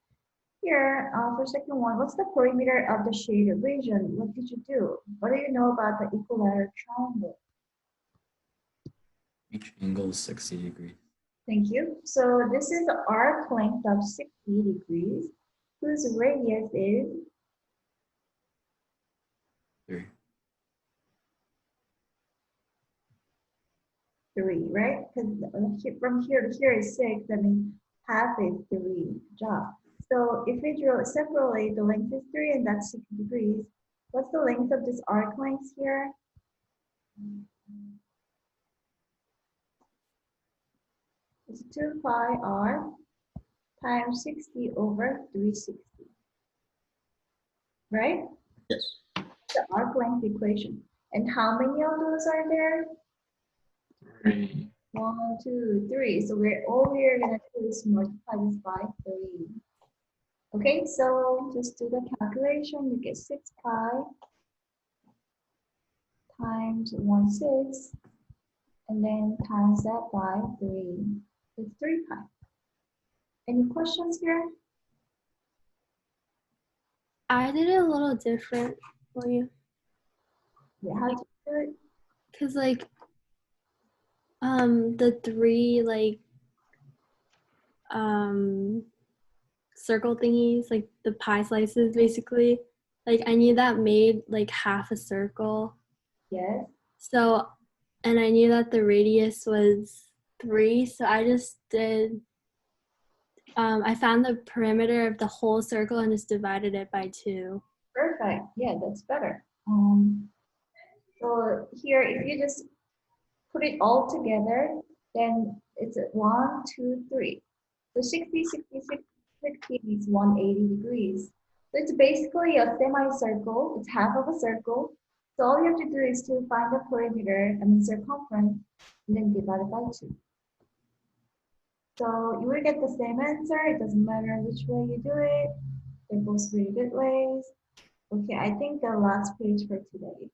Here, for second one, what's the perimeter of the shaded region? What did you do? What do you know about the equilateral triangle? Each angle is 60 degrees. Thank you. So this is the arc length of 60 degrees, whose radius is 3. 3, right? Because from here to here is 6, that means half is 3. Good job. So if we draw it separately, the length is 3 and that's 60 degrees. What's the length of this arc length here? It's 2 pi r times 60 over 360. Right? Yes. The arc length equation. And how many of those are there? 3. 1, 2, 3. So all we're gonna do is multiply this by 3. Okay, so just do the calculation. You get 6 pi times 1/6, and then times that by 3. It's 3 pi. Any questions here? I did it a little different for you. Yeah, how do you do it? Cause like the 3 like circle thingies, like the pie slices basically, like I knew that made like half a circle. Yes. So, and I knew that the radius was 3, so I just did I found the perimeter of the whole circle and just divided it by 2. Perfect. Yeah, that's better. So here, if you just put it all together, then it's 1, 2, 3. So 60, 60, 60, 60 is 180 degrees. So it's basically a semicircle. It's half of a circle. So all you have to do is to find the perimeter, circumference, and then divide it by 2. So you will get the same answer. It doesn't matter which way you do it. They're both really good ways. Okay, I think the last page for today.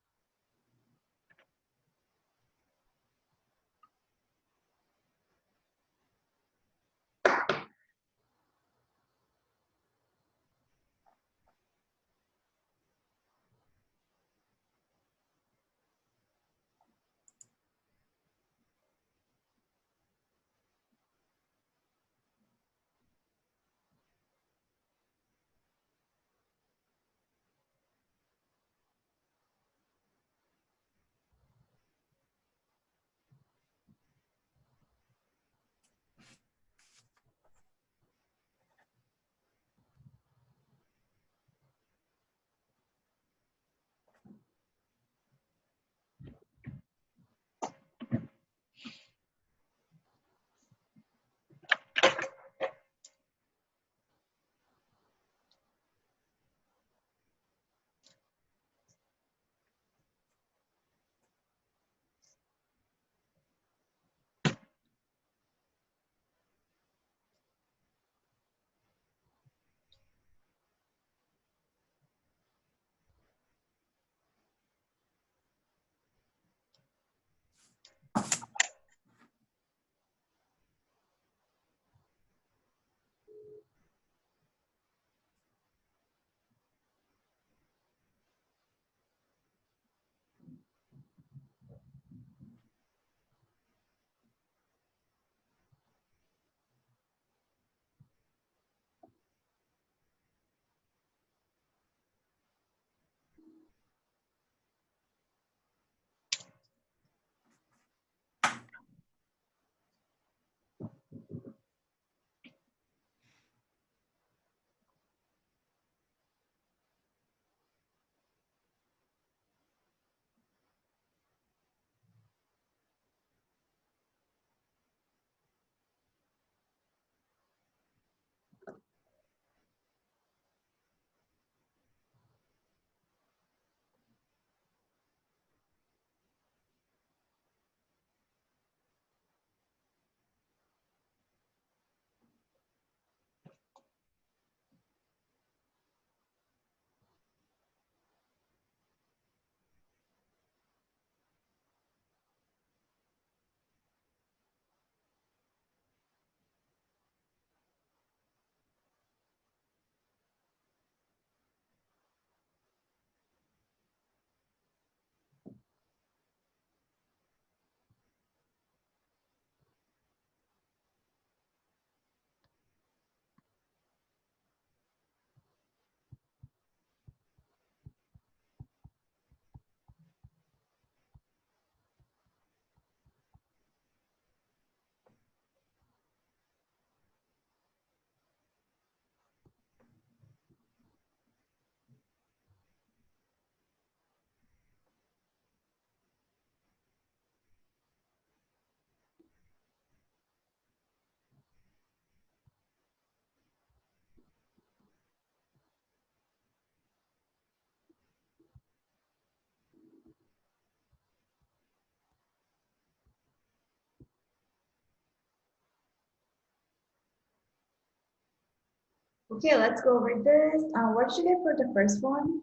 Okay, let's go over this. What did you get for the first one?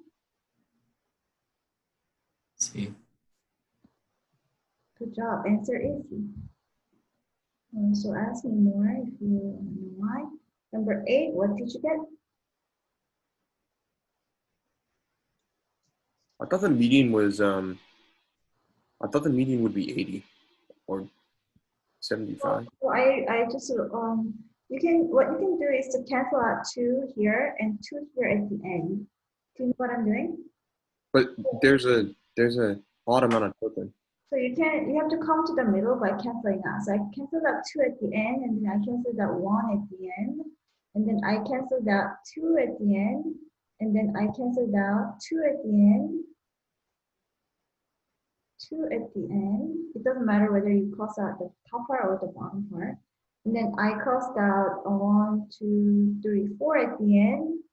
C. Good job. Answer is C. So ask me more if you know why. Number 8, what did you get? I thought the median was I thought the median would be 80 or 75. So I just what you can do is to cancel out 2 here and 2 here at the end. Do you know what I'm doing? But there's a odd amount of token. So you have to come to the middle by canceling out. So I canceled out 2 at the end, and then I canceled out 1 at the end, and then I canceled out 2 at the end, and then I canceled out 2 at the end, 2 at the end. It doesn't matter whether you cross out the top part or the bottom part. And then I crossed out 1, 2, 3, 4 at the end.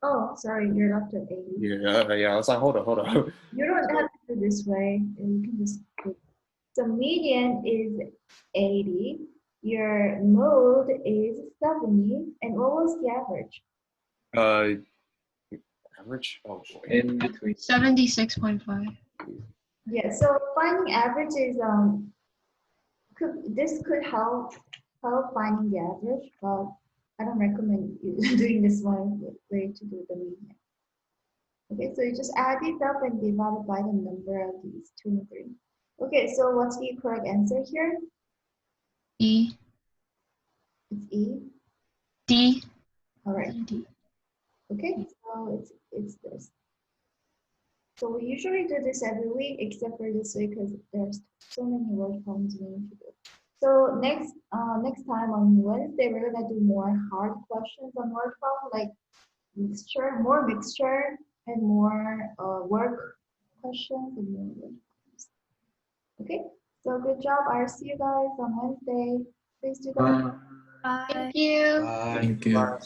Oh, sorry, you're left at 80. Yeah. I was like, hold on. You don't have to do this way. You can just do. So median is 80. Your mode is 70. And what was the average? Average. Oh boy. In between. 76.5. Yeah. So finding average is this could help finding the average, but I don't recommend you doing this one way to do the median. Okay, so you just add it up and divide it by the number of these 23. Okay, so what's the correct answer here? E. It's E. D. All right. D. Okay, so it's this. So we usually do this every week, except for this week because there's so many word problems we need to do. So next time on Wednesday, we're gonna do more hard questions on word problem, like more mixture, and more work questions and more word problems. Okay, so good job. I'll see you guys on Wednesday. Please do that. Bye. Thank you. Bye. Thank you.